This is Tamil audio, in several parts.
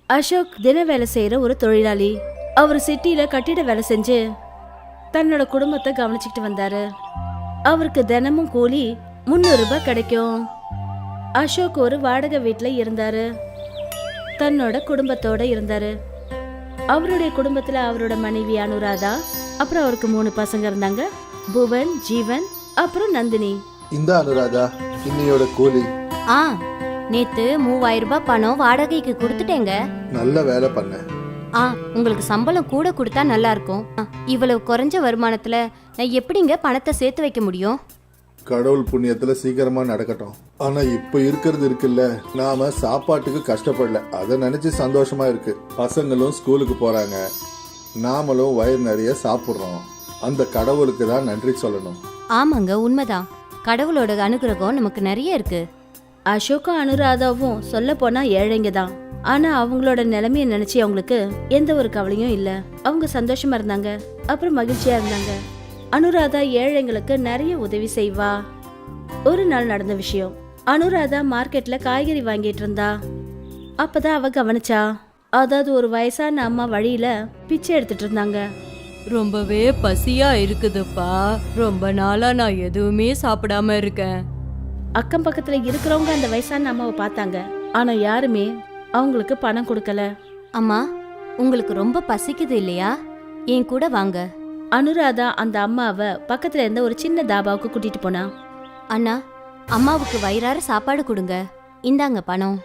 அசோக் தின வேலை செய்யற ஒரு தொழிலாளி. அவர் சிட்டில கட்டிட வேலை செஞ்சு தன்னோட குடும்பத்தை கவனிச்சுக்கிட்டு வந்தாரு. அவருக்கு தினமும் கூலி 300 ரூபாய் கிடைக்கும். அசோக் ஒரு வாடகை வீட்டுல இருந்தாரு. தன்னோட குடும்பத்தோட இருந்தாரு. அவருடைய குடும்பத்துல அவரோட மனைவி அனுராதா, அப்புறம் அவருக்கு 3 பசங்க இருந்தாங்க, புவன், ஜீவன், அப்புறம் நந்தினி. இந்த அனுராதா இன்னையோட கூலி. நேத்து 3000 ரூபாய் பணம் வாடகைக்கு கொடுத்துட்டேங்க. நல்ல வேலை பண்ண. உங்களுக்கு சம்பளம் கூட கொடுத்தா நல்லா இருக்கும். இவ்வளவு குறைஞ்ச வருமானத்துல நான் எப்படிங்க பணத்தை சேர்த்து வைக்க முடியும்? கடவுள் புண்ணியத்துல சீக்கிரமா நடக்கட்டும். ஆனா இப்ப இருக்கிறது இருக்குல்ல, நாம சாப்பாட்டுக்கு கஷ்டப்படல, அதை நினைச்சு சந்தோஷமா இருக்கு. பசங்களும் ஸ்கூலுக்கு போறாங்க, நாமளும் வயிறு நிறைய சாப்பிடுறோம். அந்த கடவுளுக்கு தான் நன்றி சொல்லணும். ஆமாங்க, உண்மைதான். கடவுளோட அனுகிரகம் நமக்கு நிறைய இருக்கு. அசோக்கும் அனுராதாவும் சொல்ல போனா ஏழைங்க தான். ஆனா அவங்களோட நிலைமைய நினைச்சு அவங்களுக்கு எந்த ஒரு கவலையும் இல்ல. அவங்க சந்தோஷமா இருந்தாங்க, அப்புறம் மகிழ்ச்சியா இருந்தாங்க. அனுராதா ஏழைங்களுக்கு நிறைய உதவி செய்வா. ஒரு நாள் நடந்த விஷயம். அனுராதா மார்க்கெட்ல காய்கறி வாங்கிட்டு இருந்தா. அப்பதான் அவ கவனிச்சா, அதாவது ஒரு வயசான அம்மா வழியில பிச்சை எடுத்துட்டு இருந்தாங்க. ரொம்பவே பசியா இருக்குதுப்பா. ரொம்ப நாளா நான் எதுவுமே சாப்பிடாம இருக்கேன். அக்கம் பக்கத்துல இருக்கிறவங்க அந்த வயசான அம்மாவை பார்த்தாங்க. ஆனா யாருமே அவங்களுக்கு பணம் கொடுக்கல. அம்மா, உங்களுக்கு ரொம்ப பசிக்குது இல்லையா? என் கூட வாங்க. அனுராதா அந்த அம்மாவை பக்கத்துல இருந்த ஒரு சின்ன தாபாவுக்கு கூட்டிட்டு போனா. அண்ணா, அம்மாவுக்கு வயிறார சாப்பாடு கொடுங்க. இந்தாங்க பணம்.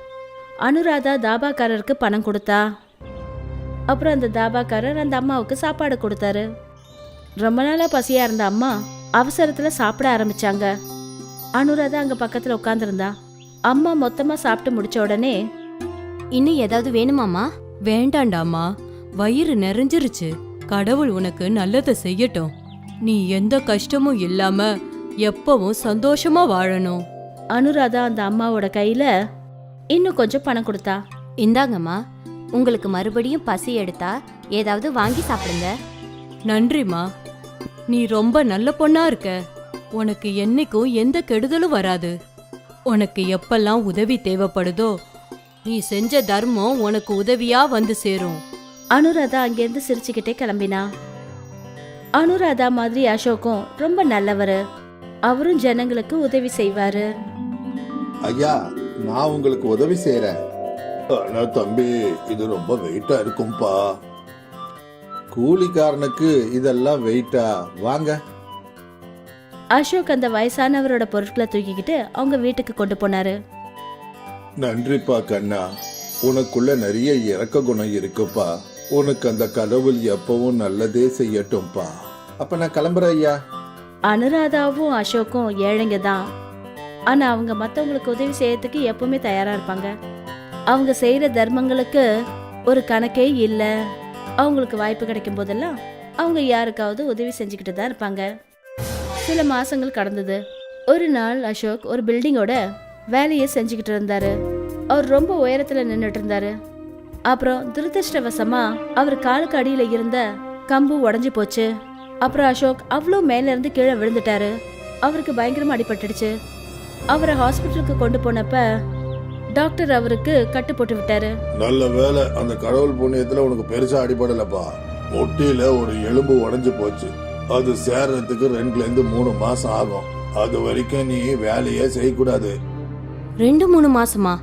அனுராதா தாபாக்காரருக்கு பணம் கொடுத்தா. அப்புறம் அந்த தாபாக்காரர் அந்த அம்மாவுக்கு சாப்பாடு கொடுத்தாரு. ரொம்ப நாளா பசியா இருந்த அம்மா அவசரத்துல சாப்பிட ஆரம்பிச்சாங்க. அனுராதா அங்க பக்கத்துல உட்காந்துருந்தா. அம்மா மொத்தமா சாப்பிட்டு முடிச்ச உடனே, இன்னும் ஏதாவது வேணுமாமா? வேண்டாண்டாமா, வயிறு நிறைஞ்சிருச்சு. கடவுள் உனக்கு நல்லதை செய்யட்டும். நீ எந்த கஷ்டமும் இல்லாம எப்பவும் சந்தோஷமா வாழணும். அனுராதா அந்த அம்மாவோட கையில இன்னும் கொஞ்சம் பணம் கொடுத்தா. இந்தாங்கம்மா, உங்களுக்கு மறுபடியும் பசி எடுத்தா ஏதாவது வாங்கி சாப்பிடுங்க. நன்றிமா, நீ ரொம்ப நல்ல பொண்ணா இருக்க. உனக்கு என்னைக்கும் எந்த கெடுதலும் வராது. உனக்கு எப்பெல்லாம் உதவி தேவைப்படுதோ நீ செஞ்ச தர்மம் உனக்கு உதவியா வந்து சேரும். அனுராதா அங்கிருந்து சிரிச்சுக்கிட்டே கிளம்பினா. அனுராதா மாதிரி அசோக்கும் ரொம்ப நல்லவரு. அவரும் ஜனங்களுக்கு உதவி செய்வாரு. ஐயா, நான் உங்களுக்கு உதவி செய்யறேன். ஆனா தம்பி, இது ரொம்ப வெயிட்டா இருக்கும்பா. கூலிக்காரனுக்கு இதெல்லாம் வெயிட்டா? வாங்க. அசோக் அந்த வயசானவரோட பொருட்களை தூக்கிக்கிட்டு அவங்க வீட்டுக்கு கொண்டு போனாரு. நன்றிப்பா கண்ணா, உனக்குள்ள நிறைய இரக்க குணம் இருக்குப்பா. உனக்கு அந்த கடவுள் எப்பவும் நல்லதே செய்யட்டும்பா. அப்ப நான் கிளம்புறேன் ஐயா. அனுராதாவும் அசோக்கும் ஏழைங்க தான். ஆனா அவங்க மத்தவங்களுக்கு உதவி செய்யறதுக்கு எப்பவுமே தயாரா இருப்பாங்க. அவங்க செய்யற தர்மங்களுக்கு ஒரு கணக்கே இல்ல. அவங்களுக்கு வாய்ப்பு கிடைக்கும் போதெல்லாம் அவங்க யாருக்காவது உதவி செஞ்சுக்கிட்டு தான் இருப்பாங்க. சில மாசங்கள் கடந்தது. ஒரு நாள் அசோக் ஒரு பில்டிங்கோட வேலையை செஞ்சுக்கிட்டு இருந்தாரு. அவர் ரொம்ப உயரத்துல நின்றுட்டு இருந்தாரு. அப்புறம் துரதிருஷ்டவசமா அவர் காலுக்கு அடியில இருந்த கம்பு உடஞ்சி போச்சு. அப்புறம் அசோக் அவ்வளோ மேல இருந்து கீழே விழுந்துட்டாரு. அவருக்கு பயங்கரமா அடிபட்டுடுச்சு. அவரை ஹாஸ்பிட்டலுக்கு கொண்டு போனப்ப டாக்டர் அவருக்கு கட்டு போட்டு விட்டாரு. நல்ல வேலை, அந்த கடவுள் புண்ணியத்துல உனக்கு பெருசா அடிபடலப்பா. முட்டியில ஒரு எலும்பு உடைஞ்சு போச்சு. அது சேர்றதுக்கு 2 to 3 மாசம் ஆகும். அது வரைக்கும் நீ வேலையே செய்யக்கூடாது. 2-3 மாசமா?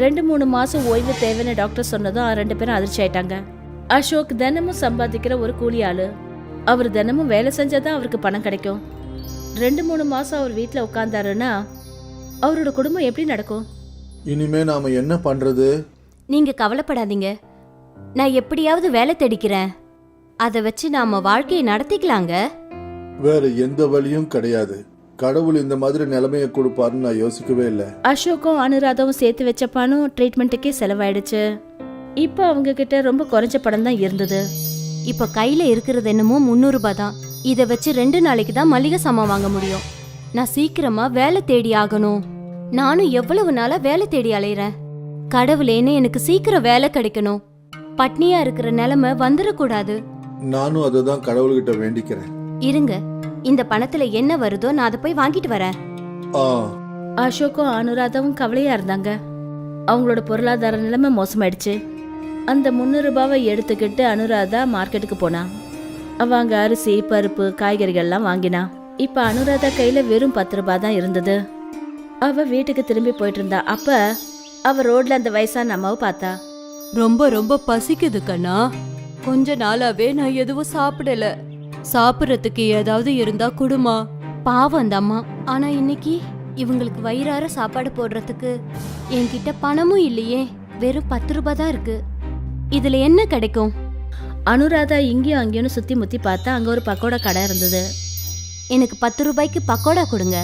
2-3 மாசம் ஓய்வு தேவைன்னு டாக்டர் சொன்னதும் 2 பேரும் அதிர்ச்சி ஆயிட்டாங்க. அசோக் தினமும் சம்பாதிக்கிற ஒரு கூலி ஆளு. அவர் தினமும் வேலை செஞ்சாதான் அவருக்கு பணம் கிடைக்கும். 2-3 மாசம் அவர் வீட்டுல உட்கார்ந்தாருன்னா அவரோட குடும்பம் எப்படி நடக்கும்? இனிமே நாம என்ன பண்றது? நீங்க கவலைப்படாதீங்க, நான் எப்படியாவது வேலை தேடிக்கிறேன். அதை வச்சு நாம வாழ்க்கையை நடத்திக்கலாங்க. வேற எந்த வழியும் கிடையாது. கடவுள் இந்த மாதிரி நிலைமையை கொடுப்பாருன்னு நான் யோசிக்கவே இல்லை. அசோக்கும் அனுராதாவும் சேர்த்து வச்ச பணம் ட்ரீட்மெண்ட்டுக்கே செலவாயிடுச்சு. இப்போ அவங்க கிட்ட ரொம்ப குறைஞ்ச பணம் தான் இருந்தது. இப்ப கையில இருக்கிறது என்னமோ 300 ரூபாய் தான். இதை வச்சு 2 நாளைக்கு தான் மளிகை சாமான் வாங்க முடியும். நான் சீக்கிரமா வேலை தேடி ஆகணும். நானும் எவ்வளவு நாளா வேலை தேடி அலையிறேன். கடவுளேன்னு எனக்கு சீக்கிரம் வேலை கிடைக்கணும். பட்னியா இருக்கிற நிலைமை வந்துடக்கூடாது. நானும் அதுதான் கடவுள்கிட்ட வேண்டிக்கிறேன். இருங்க, இந்த பணத்துல என்ன வருதோ நான் அதை போய் வாங்கிட்டு வரேன். ஆ, அசோக்கும் அனுராதாவும் கவலையா இருந்தாங்க. அவங்களோட பொருளாதார நிலைமை மோசமாயிடுச்சு. அந்த 300 ரூபாவை எடுத்துக்கிட்டு அனுராதா மார்க்கெட்டுக்கு போனா. அவ அங்க அரிசி, பருப்பு, காய்கறிகள்லாம் வாங்கினா. இப்ப அனுராதா கையில வெறும் 10 ரூபாய் தான் இருந்தது. அவ வீட்டுக்கு திரும்பி போயிட்டு இருந்தா. அப்ப அவ ரோட்ல அந்த வயசான அம்மாவை பார்த்தா. ரொம்ப ரொம்ப பசிக்குது கண்ணா. கொஞ்ச நாளாவே நான் எதுவும் சாப்பிடல. சாப்பிடறதுக்கு ஏதாவது இருந்தா குடுமா. பாவம் அந்த அம்மா. ஆனா இன்னைக்கு இவங்களுக்கு வயிறார சாப்பாடு போடுறதுக்கு என்கிட்ட பணமும் இல்லையே. வெறும் 10 ரூபாய் தான் இருக்கு. இதுல என்ன கிடைக்கும்? அனுராதா இங்கேயும் அங்கேயும் சுத்தி முத்தி பார்த்தா. அங்க ஒரு பக்கோடா கடை இருந்தது. எனக்கு 10 ரூபாய்க்கு பக்கோடா கொடுங்க.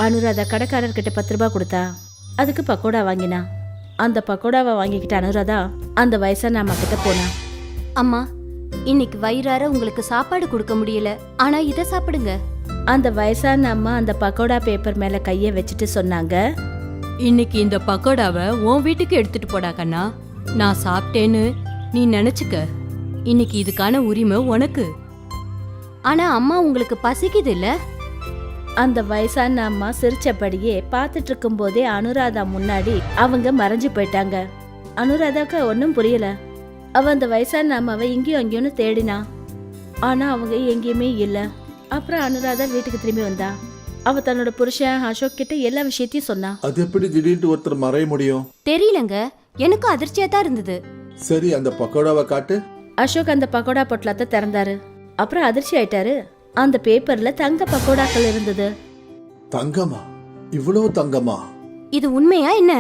அனுராதா கடைக்காரர்கிட்ட 10 ரூபாய் கொடுத்தா. அதுக்கு பக்கோடா வாங்கினா. அந்த பக்கோடாவை வாங்கிக்கிட்ட அனுராதா அந்த வயசான அம்மா கிட்ட போனா. அம்மா, இன்னைக்கு வயிறார உங்களுக்கு சாப்பாடு கொடுக்க முடியல. ஆனா இத சாப்பிடுங்க. அந்த வயசான அம்மா அந்த பக்கோடா பேப்பர் மேல கைய வச்சுட்டு சொன்னாங்க, இன்னைக்கு இந்த பக்கோடாவை உன் வீட்டுக்கு எடுத்துட்டு போடா கண்ணா. நான் சாப்பிட்டேன்னு நீ நினைச்சுக்க. இன்னைக்கு இதுக்கான உரிமை உனக்கு. ஆனா அம்மா, உங்களுக்கு பசிக்குது இல்ல? அந்த வயசான அம்மா சிரிச்சபடியே பார்த்துட்டு இருக்கும் போதே அனுராதா முன்னாடி அவங்க மறைஞ்சு போயிட்டாங்க. அனுராதாக்கு ஒன்றும் புரியல. அவ அந்த வயசான அம்மாவை இங்கேயும் அங்கேயும் தேடினா. ஆனா அவங்க எங்கேயுமே இல்லை. அப்புறம் அனுராதா வீட்டுக்கு திரும்பி வந்தா. அவ தன்னோட புருஷன் அசோக் கிட்ட எல்லா விஷயத்தையும் சொன்னா. அது எப்படி திடீர்னு ஒருத்தர் மறைய முடியும்? தெரியலங்க, எனக்கும் அதிர்ச்சியா தான் இருந்தது. சரி, அந்த பக்கோடாவை காட்டு. அசோக் அந்த பக்கோடா பொட்டலத்தை திறந்தாரு. அப்புறம் அதிர்ச்சி ஆயிட்டாரு. அந்த பேப்பர்ல தங்க பக்கோடாக்கள் இருந்தது. தங்கமா? இவ்வளவு தங்கமா? இது உண்மையா என்ன?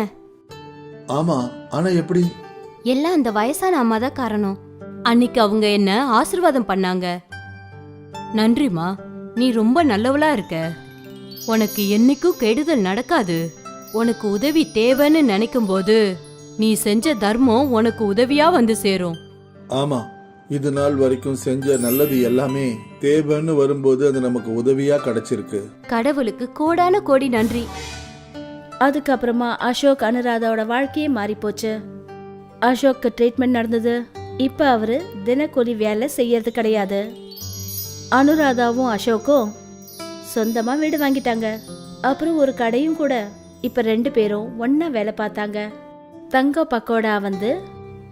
ஆமா, ஆனா எப்படி? எல்லாம் அந்த வயசான அம்மா தான் காரணம். அன்னைக்கு அவங்க என்ன ஆசீர்வாதம் பண்ணாங்க. நன்றிமா, நீ ரொம்ப நல்லவளா இருக்க. உனக்கு என்னைக்கும் கெடுதல் நடக்காது. உனக்கு உதவி தேவைன்னு நினைக்கும் போது நீ செஞ்ச தர்மம் உனக்கு உதவியா வந்து சேரும். ஆமா, இது நாள் வரைக்கும் செஞ்ச நல்லது எல்லாமே தேவைன்னு வரும்போது அது நமக்கு உதவியா கிடைச்சிருக்கு. கடவுளுக்கு கோடான கோடி நன்றி. அதுக்கப்புறமா அசோக் அனுராதாவோட வாழ்க்கையே மாறி போச்சு. அசோக்கு ட்ரீட்மெண்ட் நடந்தது. இப்ப அவரு தினக்கூலி வேலை செய்யறது கிடையாது. அனுராதாவும் அசோக்கும் சொந்தமா வீடு வாங்கிட்டாங்க. அப்புறம் ஒரு கடையும் கூட. இப்ப 2 பேரும் ஒன்னா வேலை பார்த்தாங்க. தங்க பக்கோடா வந்து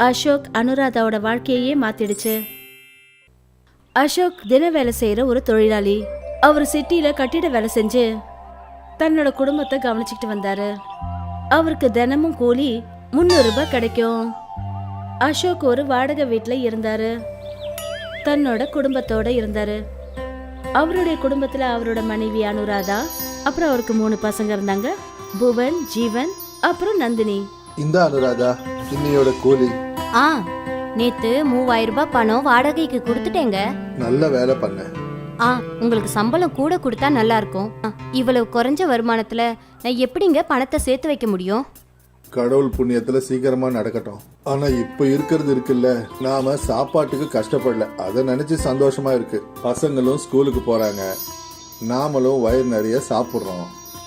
அசோக் அனுராதாவோட வாழ்க்கையே மாத்திடுச்சு. அசோக் தின வேலை செய்யற ஒரு தொழிலாளி. அவர் சிட்டில கட்டிட வேலை செஞ்சு தன்னோட குடும்பத்தை கவனிச்சுக்கிட்டு வந்தாரு. அவருக்கு தினமும் கூலி 300 ரூபாய் கிடைக்கும். அசோக் ஒரு வாடகை வீட்டுல இருந்தாரு. தன்னோட குடும்பத்தோட இருந்தாரு. அவருடைய குடும்பத்துல அவரோட மனைவி அனுராதா, அப்புறம் அவருக்கு 3 பசங்க இருந்தாங்க. புவன், ஜீவன், அப்புறம் நந்தினி. இந்த அனுராதா, இன்னையோட கூலி. நேத்து 3000 ரூபாய் பணம் வாடகைக்கு கொடுத்துட்டேங்க. நல்ல வேலை பண்ண. உங்களுக்கு சம்பளம் கூட கொடுத்தா நல்லா இருக்கும். இவ்வளவு குறைஞ்ச வருமானத்துல நான் எப்படிங்க பணத்தை சேர்த்து வைக்க முடியும்? கடவுள் புண்ணியத்துல சீக்கிரமா நடக்கட்டும். ஆனா இப்ப இருக்கிறது இருக்குல்ல, நாம சாப்பாட்டுக்கு கஷ்டப்படல. அதை நினைச்சு சந்தோஷமா இருக்கு. பசங்களும் ஸ்கூலுக்கு போறாங்க, நாமளும் வயிறு நிறைய சாப்பிடுறோம்.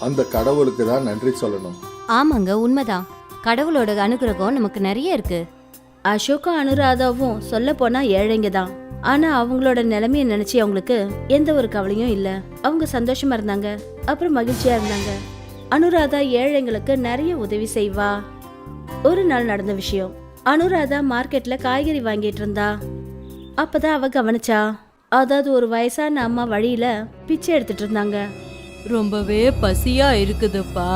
அந்த கடவுளுக்கு தான் நன்றி சொல்லணும். ஆமாங்க, உண்மைதான். கடவுளோட அனுகிரகம் நமக்கு நிறைய இருக்கு. அசோக்கும் அனுராதாவும் சொல்ல போனா ஏழைங்க தான். ஆனா அவங்களோட நிலைமைய நினைச்சு அவங்களுக்கு எந்த ஒரு கவலையும் இல்ல. அவங்க சந்தோஷமா இருந்தாங்க, அப்புறம் மகிழ்ச்சியா இருந்தாங்க. அனுராதா ஏழைங்களுக்கு நிறைய உதவி செய்வா. ஒரு நாள் நடந்த விஷயம். அனுராதா மார்க்கெட்ல காய்கறி வாங்கிட்டு இருந்தா. அப்பதான் அவ கவனிச்சா, அதாவது ஒரு வயசான அம்மா வழியில பிச்சை எடுத்துட்டு இருந்தாங்க. ரொம்பவே பசியா இருக்குதுப்பா.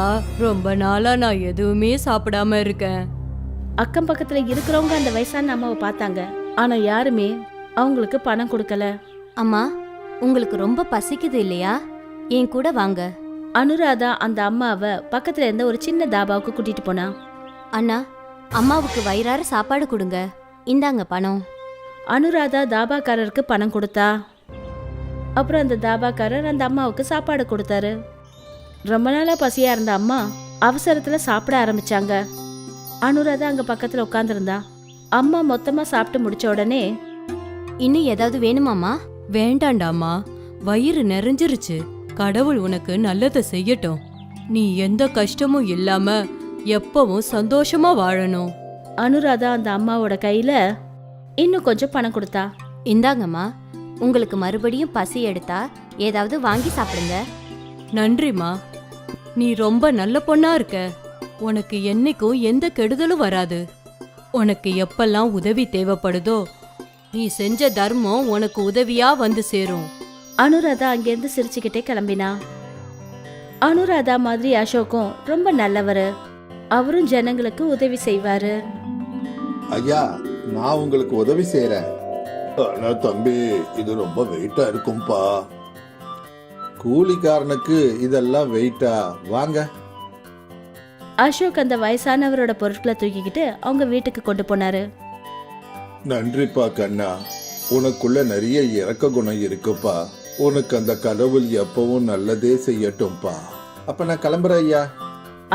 ரொம்ப நாளா நான் எதுவுமே சாப்பிடாம இருக்கேன். அக்கம் பக்கத்துல இருக்கிறவங்க அந்த வயசான அம்மாவை பார்த்தாங்க. ஆனா யாருமே அவங்களுக்கு பணம் கொடுக்கல. அம்மா, உங்களுக்கு ரொம்ப பசிக்குது இல்லையா? என் கூட வாங்க. அனுராதா அந்த அம்மாவை பக்கத்துல இருந்த ஒரு சின்ன தாபாவுக்கு கூட்டிட்டு போனா. அண்ணா, அம்மாவுக்கு வயிறார சாப்பாடு கொடுங்க. இந்தாங்க பணம். அனுராதா தாபாக்காரருக்கு பணம் கொடுத்தா. அப்புறம் அந்த தாபாக்காரர் அந்த அம்மாவுக்கு சாப்பாடு கொடுத்தாரு. ரொம்ப நாளா பசியா இருந்த அம்மா அவசரத்துல சாப்பிட ஆரம்பிச்சாங்க. அனுராதா அங்க பக்கத்துல உட்காந்துருந்தா. அம்மா மொத்தமா சாப்பிட்டு முடிச்ச உடனே, இன்னும் ஏதாவது வேணுமாமா? வேண்டாண்டாமா, வயிறு நிறைஞ்சிருச்சு. கடவுள் உனக்கு நல்லதை செய்யட்டும். நீ எந்த கஷ்டமும் இல்லாம எப்பவும் சந்தோஷமா வாழணும். அனுராதா அந்த அம்மாவோட கையில இன்னும் கொஞ்சம் பணம் கொடுத்தா. இந்தாங்கம்மா, உங்களுக்கு மறுபடியும் பசி எடுத்தா ஏதாவது வாங்கி சாப்பிடுங்க. நன்றிமா, நீ ரொம்ப நல்ல பொண்ணா இருக்க. உனக்கு என்னைக்கும் எந்த கெடுதலும் வராது. உனக்கு எப்பெல்லாம் உதவி தேவைப்படுதோ நீ செஞ்ச தர்மம் உனக்கு உதவியா வந்து சேரும். அனுராதா அங்கேருந்து சிரிச்சுக்கிட்டே கிளம்பினா. அனுராதா மாதிரி அசோக்கும் ரொம்ப நல்லவரு. அவரும் ஜனங்களுக்கு உதவி செய்வாரு. ஐயா, நான் உங்களுக்கு உதவி செய்யறேன். ஆனா தம்பி, இது ரொம்ப வெயிட்டா இருக்கும்பா. கூலிக்காரனுக்கு இதெல்லாம் வெயிட்டா? வாங்க. அசோக் அந்த வயசானவரோட பொருட்களை தூக்கிக்கிட்டு அவங்க வீட்டுக்கு கொண்டு போனாரு. நன்றிப்பா கண்ணா, உனக்குள்ள நிறைய இரக்க குணம் இருக்குப்பா. உனக்கு அந்த கடவுள் எப்பவும் நல்லதே செய்யட்டும்பா. அப்ப நான் கிளம்புறேன் ஐயா.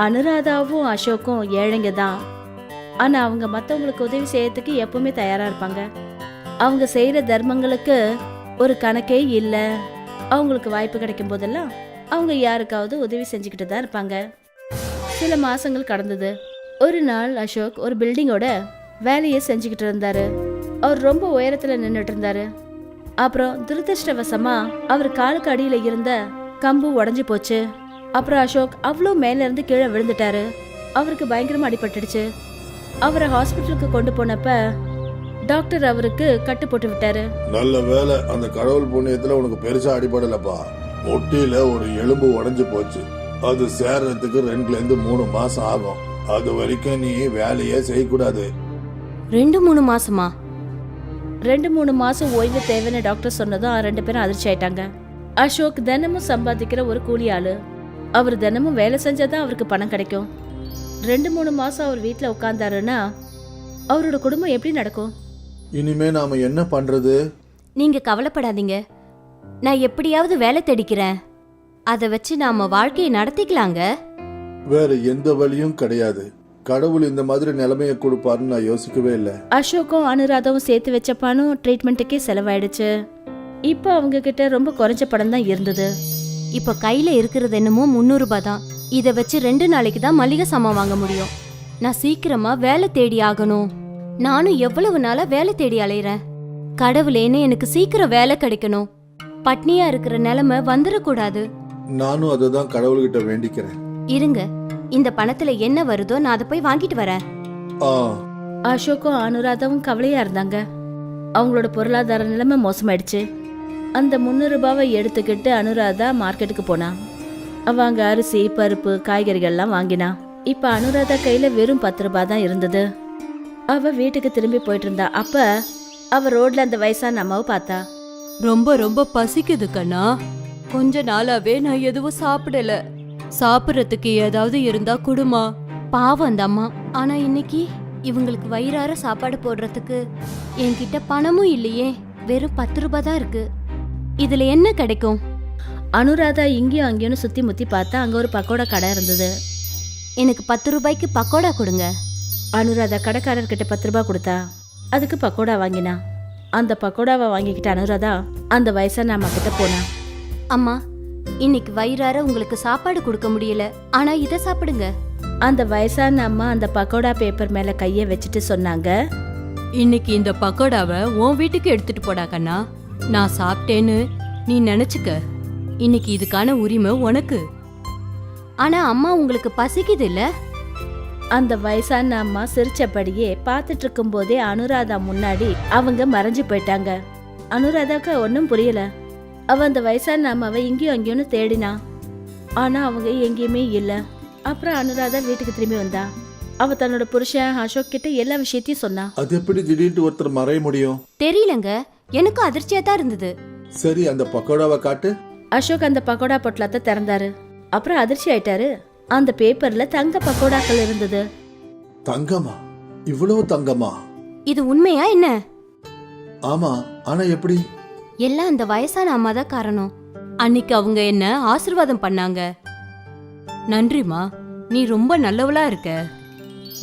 அனுராதாவும் அசோக்கும் ஏழைங்க தான். ஆனா அவங்க மத்தவங்களுக்கு உதவி செய்யறதுக்கு எப்பவுமே தயாரா இருப்பாங்க. அவங்க செய்யற தர்மங்களுக்கு ஒரு கணக்கே இல்ல. அவங்களுக்கு வாய்ப்பு கிடைக்கும் போதெல்லாம் அவங்க யாருக்காவது உதவி செஞ்சுக்கிட்டு தான் இருப்பாங்க. சில மாசங்கள் கடந்தது. ஒரு நாள் அசோக் ஒரு பில்டிங்கோட வேலையை செஞ்சுக்கிட்டு இருந்தாரு. அவர் ரொம்ப உயரத்துல நின்றுட்டு இருந்தாரு. அப்புறம் துரதிருஷ்டவசமா அவர் காலுக்கு அடியில இருந்த கம்பு உடைஞ்சு போச்சு. அப்புறம் அசோக் அவ்வளோ மேல இருந்து கீழே விழுந்துட்டாரு. அவருக்கு பயங்கரமா அடிபட்டுடுச்சு. அவரை ஹாஸ்பிட்டலுக்கு கொண்டு போனப்ப டாக்டர் அவருக்கு கட்டு போட்டு விட்டாரு. நல்ல வேலை, அந்த கடவுள் புண்ணியத்துல உனக்கு பெருசா அடிபடலப்பா. முட்டியில ஒரு எலும்பு உடைஞ்சு போச்சு. அது சேர்றதுக்கு 2 to 3 மாசம் ஆகும். அது வரைக்கும் நீ வேலையே செய்யக்கூடாது. 2-3 மாசமா? 2-3 மாசம் ஓய்வு தேவைன்னு டாக்டர் சொன்னதும் 2 பேரும் அதிர்ச்சி ஆயிட்டாங்க. அசோக் தினமும் சம்பாதிக்கிற ஒரு கூலி ஆளு. அவர் தினமும் வேலை செஞ்சாதான் அவருக்கு பணம் கிடைக்கும். 2-3 மாசம் அவர் வீட்டுல உட்கார்ந்தாருன்னா அவரோட குடும்பம் எப்படி நடக்கும்? இனிமே நாம என்ன பண்றது? நீங்க கவலைப்படாதீங்க, நான் எப்படியாவது வேலை தேடிக்கிறேன். அதை வச்சு நாம வாழ்க்கையை நடத்திக்கலாங்க. வேற எந்த வழியும் கிடையாது. கடவுள் இந்த மாதிரி நிலைமையை கொடுப்பாருன்னு நான் யோசிக்கவே இல்லை. அசோக்கும் அனுராதாவும் சேர்த்து வச்ச பணம் ட்ரீட்மெண்ட்டுக்கே செலவாயிடுச்சு. இப்போ அவங்க கிட்ட ரொம்ப குறைஞ்ச பணம் தான் இருந்தது. இப்போ கையில இருக்கிறது என்னமோ 300 ரூபாய் தான். இதை வச்சு 2 நாளைக்கு தான் மளிகை சாமான் வாங்க முடியும். நான் சீக்கிரமா வேலை தேடி ஆகணும். நானும் எவ்வளவு நாளா வேலை தேடி அலையிறேன். கடவுளேன்னு எனக்கு சீக்கிரம் வேலை கிடைக்கணும். பட்னியா இருக்கிற நிலைமை வந்துடக்கூடாது. நானும் அதை தான் கடவுள்கிட்ட வேண்டிக்கிறேன். இருங்க, இந்த பணத்துல என்ன வருதோ நான் அதை போய் வாங்கிட்டு வரேன். ஆ, அசோக்கும் அனுராதாவும் கவலையா இருந்தாங்க. அவங்களோட பொருளாதார நிலைமை மோசமாயிடுச்சு. அந்த 300 ரூபாவை எடுத்துக்கிட்டு அனுராதா மார்க்கெட்டுக்கு போனா. அவ அங்க அரிசி, பருப்பு, காய்கறிகள்லாம் வாங்கினா. இப்ப அனுராதா கையில வெறும் 10 ரூபாய் தான் இருந்தது. அவ வீட்டுக்கு திரும்பி போயிட்டு இருந்தா. அப்ப அவ ரோட்ல அந்த வயசான அம்மாவை பார்த்தா. ரொம்ப ரொம்ப பசிக்குது கண்ணா. கொஞ்ச நாளாவே நான் எதுவும் சாப்பிடல. சாப்பிடறதுக்கு ஏதாவது இருந்தா குடுமா. பாவம் அந்த அம்மா. ஆனா இன்னைக்கு இவங்களுக்கு வயிறார சாப்பாடு போடுறதுக்கு என்கிட்ட பணமும் இல்லையே. வெறும் 10 ரூபாய் தான் இருக்கு. இதுல என்ன கிடைக்கும்? அனுராதா இங்கேயும் அங்கேயும் சுத்தி முத்தி பார்த்தா. அங்க ஒரு பக்கோடா கடை இருந்தது. எனக்கு 10 ரூபாய்க்கு பக்கோடா கொடுங்க. அனுராதா கடைக்காரர்கிட்ட 10 ரூபாய் கொடுத்தா. அதுக்கு பக்கோடா வாங்கினா. அந்த பக்கோடாவை வாங்கிக்கிட்ட அனுராதா அந்த வயசான அம்மா கிட்ட போனா. அம்மா, இன்னைக்கு வயிறார உங்களுக்கு சாப்பாடு கொடுக்க முடியல, ஆனா இதை சாப்பிடுங்க. அந்த வயசான அம்மா அந்த பக்கோடா பேப்பர் மேல கைய வச்சுட்டு சொன்னாங்க, இன்னைக்கு இந்த பக்கோடாவை உன் வீட்டுக்கு எடுத்துட்டு போடா கண்ணா. நான் சாப்பிட்டேன்னு நீ நினைச்சுக்க. இன்னைக்கு இதுக்கான உரிமை உனக்கு. ஆனா அம்மா, உங்களுக்கு பசிக்குது இல்ல? அந்த வயசான அம்மா சிரிச்சபடியே பார்த்துட்டு இருக்கும் போதே அனுராதா முன்னாடி அவங்க மறைஞ்சு போயிட்டாங்க. அனுராதாக்கு ஒன்னும் புரியல. அவ அந்த வயசான அம்மாவை இங்கேயும் அங்கேயும் தேடினா. ஆனா அவங்க எங்கேயுமே இல்ல. அப்புறம் அனுராதா வீட்டுக்கு திரும்பி வந்தா. அவ தன்னோட புருஷன் அசோக் கிட்ட எல்லா விஷயத்தையும் சொன்னா. அது எப்படி திடீர்னு ஒருத்தர் மறைய முடியும்? தெரியலங்க, எனக்கும் அதிர்ச்சியா தான் இருந்தது. சரி, அந்த பக்கோடாவை காட்டு. அசோக் அந்த பக்கோடா பொட்டலத்தை திறந்தாரு. அப்புறம் அதிர்ச்சி ஆயிட்டாரு. அந்த பேப்பர்ல தங்க பக்கோடாக்கள் இருந்தது. தங்கமா? இவ்வளவு தங்கமா? இது உண்மையா என்ன? ஆமா, ஆனா எப்படி? எல்லாம் அந்த வயசான அம்மா தான் காரணம். அன்னைக்கு அவங்க என்ன ஆசீர்வாதம் பண்ணாங்க. நன்றிமா, நீ ரொம்ப நல்லவளா இருக்க.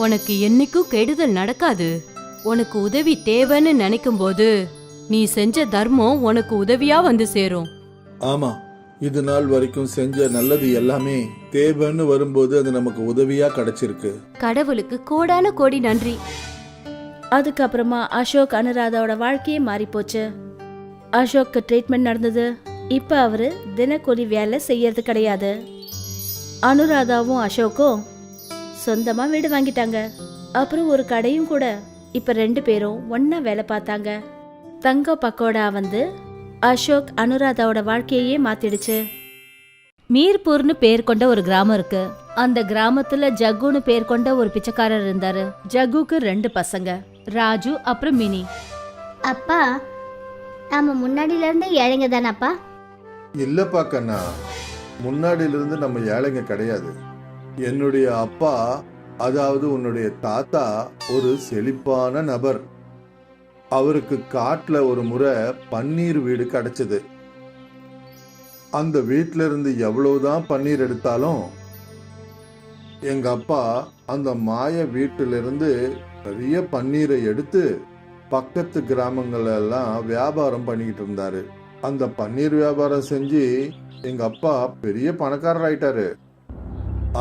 உனக்கு என்னைக்கும் கெடுதல் நடக்காது. உனக்கு உதவி தேவைன்னு நினைக்கும் போது நீ செஞ்ச தர்மம் உனக்கு உதவியா வந்து சேரும். ஆமா, இது நாள் வரைக்கும் செஞ்ச நல்லது எல்லாமே தேவைன்னு வரும்போது அது நமக்கு உதவியா கிடைச்சிருக்கு. கடவுளுக்கு கோடான கோடி நன்றி. அதுக்கப்புறமா அசோக் அனுராதாவோட வாழ்க்கையே மாறி போச்சு. அசோக்கு ட்ரீட்மெண்ட் நடந்தது. இப்ப அவரு தினக்கூலி வேலை செய்யறது கிடையாது. அனுராதாவும் அசோக்கும் சொந்தமா வீடு வாங்கிட்டாங்க. அப்புறம் ஒரு கடையும் கூட. இப்ப 2 பேரும் ஒண்ணா வேலை பார்த்தாங்க. தங்க பக்கோடா வந்து அசோக் அனுராதாவோட வாழ்க்கையே மாத்திடுச்சு. மீர்பூர்னு பேர் கொண்ட ஒரு கிராமம் இருக்கு. அந்த கிராமத்துல ஜக்குன்னு பேர் கொண்ட ஒரு பிச்சைக்காரர் இருந்தாரு. ஜக்குக்கு 2 பசங்க, ராஜு அப்புறம் மினி. அப்பா, நாம முன்னாடில இருந்து ஏழைங்க தானப்பா? இல்லப்பா கண்ணா, முன்னாடியிலிருந்து நம்ம ஏழைங்க கிடையாது. என்னுடைய அப்பா, அதாவது உன்னுடைய தாத்தா, ஒரு செழிப்பான நபர். அவருக்கு காட்டுல ஒரு முறை பன்னீர் வீடு கிடைச்சது. அந்த வீட்டில இருந்து எவ்வளவுதான் பன்னீர் எடுத்தாலும் எங்க அப்பா அந்த மாய வீட்டிலிருந்து நிறைய பன்னீரை எடுத்து பக்கத்து கிராமங்கள் எல்லாம் வியாபாரம் பண்ணிக்கிட்டு இருந்தாரு. அந்த பன்னீர் வியாபாரம் செஞ்சு எங்க அப்பா பெரிய பணக்காரர் ஆயிட்டாரு.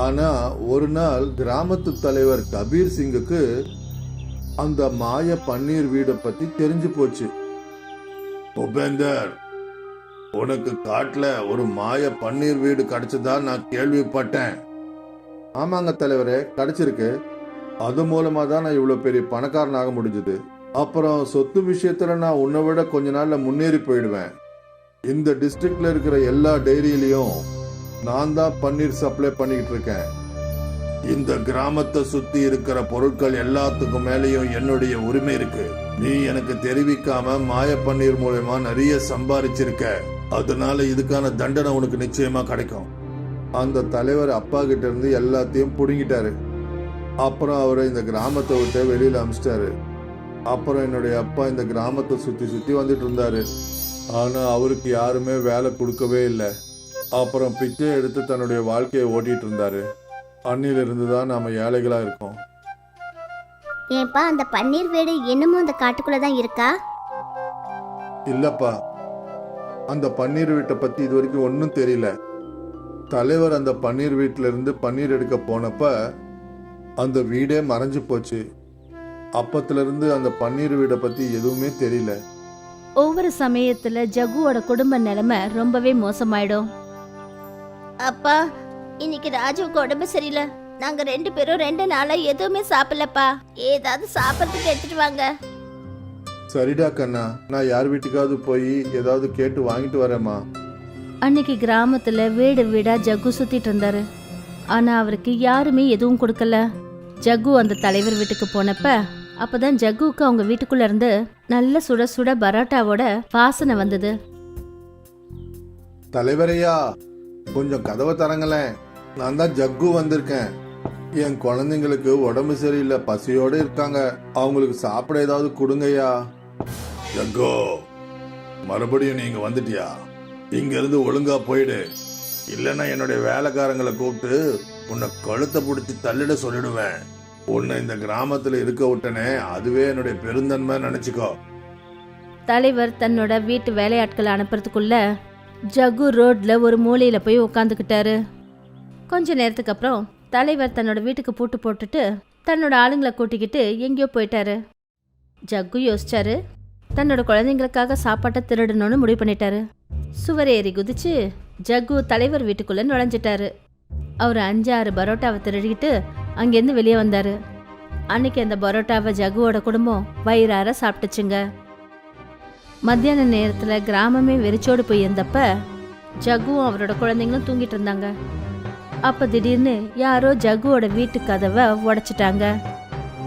ஆனா ஒரு நாள் கிராமத்து தலைவர் கபீர் சிங்குக்கு அந்த மாய பன்னீர் வீடை பத்தி தெரிஞ்சு போச்சு. உபேந்தர், உனக்கு காட்டுல ஒரு மாய பன்னீர் வீடு கிடைச்சதா நான் கேள்விப்பட்டேன். ஆமாங்க தலைவரே, கிடைச்சிருக்கு. அது மூலமா தான் நான் இவ்வளவு பெரிய பணக்காரன் ஆக முடிஞ்சது. அப்புறம் சொத்து விஷயத்துல நான் உன்னை விட கொஞ்ச நாள்ல முன்னேறி போயிடுவேன். இந்த டிஸ்ட்ரிக்ட்ல இருக்கிற எல்லா டைரியிலையும் நான் தான் பன்னீர் சப்ளை பண்ணிக்கிட்டு இருக்கேன். இந்த கிராமத்தை சுத்தி இருக்கிற பொருட்கள் எல்லாத்துக்கும் மேலேயும் என்னுடைய உரிமை இருக்கு. நீ எனக்கு தெரிவிக்காம மாய பன்னீர் மூலமா நிறைய சம்பாதிச்சிருக்க. அதனால இதுக்கான தண்டனை உனக்கு நிச்சயமா கிடைக்கும். அந்த தலைவர் அப்பா கிட்ட இருந்து எல்லாத்தையும் புடுங்கிட்டாரு. அப்புறம் அவரை இந்த கிராமத்தை விட்டு வெளியில அமிச்சிட்டாரு. அப்புறம் என்னுடைய அப்பா இந்த கிராமத்தை சுத்தி சுத்தி வந்துட்டு இருந்தாரு. ஆனா அவருக்கு யாருமே வேலை கொடுக்கவே இல்லை. அப்புறம் பிச்சை எடுத்து தன்னுடைய வாழ்க்கையை ஓட்டிட்டு இருந்தாரு. அன்னிலிருந்து தான் நாம ஏழைகளா இருக்கோம். ஏன்பா, அந்த பன்னீர் வீடு இன்னமும் அந்த காட்டுக்குள்ள தான் இருக்கா? இல்லப்பா, அந்த பன்னீர் வீட்டை பத்தி இது வரைக்கும் ஒன்னும் தெரியல. தலைவர் அந்த பன்னீர் வீட்டுல இருந்து பன்னீர் எடுக்க போனப்ப அந்த வீடே மறைஞ்சு போச்சு. அப்பத்துல இருந்து அந்த பன்னீர் வீடை பத்தி எதுவுமே தெரியல. ஒவ்வொரு சமயத்துல ஜக்குவோட குடும்ப நிலைமை ரொம்பவே மோசமாயிடும். அப்பா, இன்னைக்கு ராஜுவுக்கு உடம்பு சரியில்லை. நாங்க 2 பேரும் 2 நாளா எதுவுமே சாப்பிடலப்பா. ஏதாவது சாப்பிட்றதுக்கு எடுத்துட்டு வாங்க. சரிடா கண்ணா, நான் யார் வீட்டுக்காவது போய் ஏதாவது கேட்டு வாங்கிட்டு வரேம்மா. அன்னைக்கு கிராமத்துல வீடு வீடா ஜக்கு சுத்திட்டு இருந்தாரு. ஆனா அவருக்கு யாருமே எதுவும் கொடுக்கல. ஜக்கு அந்த தலைவர் வீட்டுக்கு போனப்ப அப்பதான் ஜக்குவுக்கு அவங்க வீட்டுக்குள்ள இருந்து நல்ல சுட சுட பரோட்டாவோட வாசனை வந்தது. தலைவரையா, கொஞ்சம் கதவை தரங்களேன். நான் தான் ஜக்கு வந்திருக்கேன். என் குழந்தைங்களுக்கு உடம்பு சரியில்லை, பசியோட இருக்காங்க. அவங்களுக்கு சாப்பிட ஏதாவது கொடுங்கய்யா. ஜக்கோ, மறுபடியும் நீங்க வந்துட்டியா? இங்க இருந்து ஒழுங்கா போயிடு. இல்லைன்னா என்னுடைய வேலைக்காரங்களை கூப்பிட்டு உன்னை கழுத்தை பிடிச்சி தள்ளிட சொல்லிடுவேன். உன்னை இந்த கிராமத்துல இருக்க விட்டனே, அதுவே என்னுடைய பெருந்தன்மை நினைச்சுக்கோ. தலைவர் தன்னோட வீட்டு வேலையாட்களை அனுப்புறதுக்குள்ள ஜக்கு ரோட்ல ஒரு மூலையில போய் உட்காந்துக்கிட்டாரு. கொஞ்ச நேரத்துக்கு அப்புறம் தலைவர் தன்னோட வீட்டுக்கு பூட்டு போட்டுட்டு தன்னோட ஆளுங்களை கூட்டிக்கிட்டு எங்கேயோ போயிட்டாரு. ஜக்கு யோசிச்சாரு. தன்னோட குழந்தைங்களுக்காக சாப்பாட்டை திருடணும்னு முடிவு பண்ணிட்டாரு. சுவர் ஏறி குதிச்சு ஜக்கு தலைவர் வீட்டுக்குள்ள நுழைஞ்சிட்டாரு. அவர் 5-6 பரோட்டாவை திருடிக்கிட்டு அங்கேருந்து வெளியே வந்தாரு. அன்னைக்கு அந்த பரோட்டாவை ஜக்குவோட குடும்பம் வயிறார சாப்பிட்டுச்சுங்க. மத்தியான நேரத்துல கிராமமே வெறிச்சோடு போய் இருந்தப்ப ஜக்குவும் அவரோட குழந்தைங்களும் தூங்கிட்டு இருந்தாங்க. அப்ப திடீர்னு யாரோ ஜக்குவோட வீட்டு கதவை உடைச்சிட்டாங்க.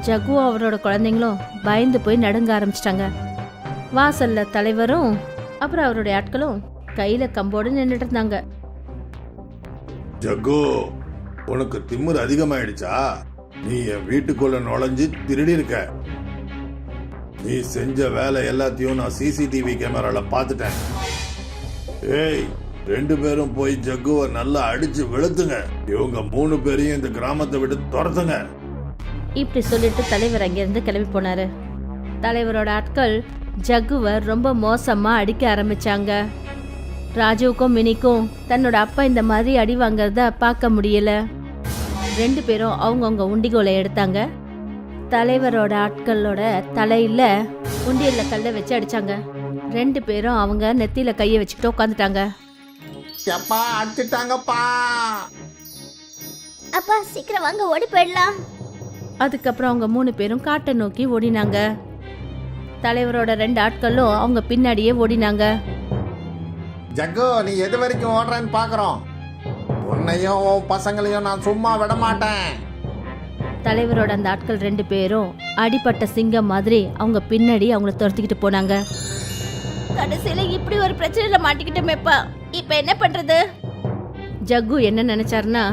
ஜக்குவும் அவரோட குழந்தைங்களும் பயந்து போய் நடுங்க ஆரம்பிச்சிட்டாங்க. வாசல்ல தலைவரும் அப்புறம் அவருடைய ஆட்களும் கையில கம்போடு நின்றுட்டு இருந்தாங்க. ஜக்கு, உனக்கு திமிரு அதிகமாயிடுச்சா? நீ என் வீட்டுக்குள்ள நுழைஞ்சு திருடி இருக்க. நீ செஞ்ச வேலை எல்லாத்தையும் நான் சிசிடிவி கேமரால பாத்துட்டேன். ஏய், 2 பேரும் போய் ஜக்குவை நல்லா அடிச்சு வெளுத்துங்க. இவங்க 3 பேரையும் இந்த கிராமத்தை விட்டு துரத்துங்க. இப்படி சொல்லிட்டு தலைவர் அங்கிருந்து கிளம்பி போனாரு. தலைவரோட ஆட்கள் ஜக்குவை ரொம்ப மோசமா அடிக்க ஆரம்பிச்சாங்க. ராஜுவுக்கும் மினிக்கும் தன்னோட அப்பா இந்த மாதிரி அடி வாங்கறத பார்க்க முடியல. 2 பேரும் அவங்கவுங்க உண்டிகோலை எடுத்தாங்க. தலைவரோட ஆட்களோட தலையில உண்டியல்ல கல்லை வச்சு அடிச்சாங்க. 2 பேரும் அவங்க நெத்தியில கையை வச்சுக்கிட்டு உட்காந்துட்டாங்க. அப்பா சீக்கிரம் வாங்க, ஓடி போயிடலாம். அதுக்கப்புறம் அவங்க 3 பேரும் காட்டை நோக்கி ஓடினாங்க. தலைவரோட 2 ஆட்களும் அவங்க பின்னாடியே ஓடினாங்க. ஜக்கு, நீ எது வரைக்கும் ஓடுறேன்னு பாக்குறோம். உன்னையும் உன் பசங்களையும் நான் சும்மா விட மாட்டேன். தலைவரோட அந்த ஆட்கள் 2 பேரும் அடிப்பட்ட சிங்கம் மாதிரி அவங்க பின்னாடி அவங்கள துரத்திக்கிட்டு போனாங்க. கடைசியில இப்படி ஒரு பிரச்சனையில மாட்டிக்கிட்டோமேப்பா, இப்ப என்ன பண்றது? ஜக்கு என்ன நினைச்சாருன்னா,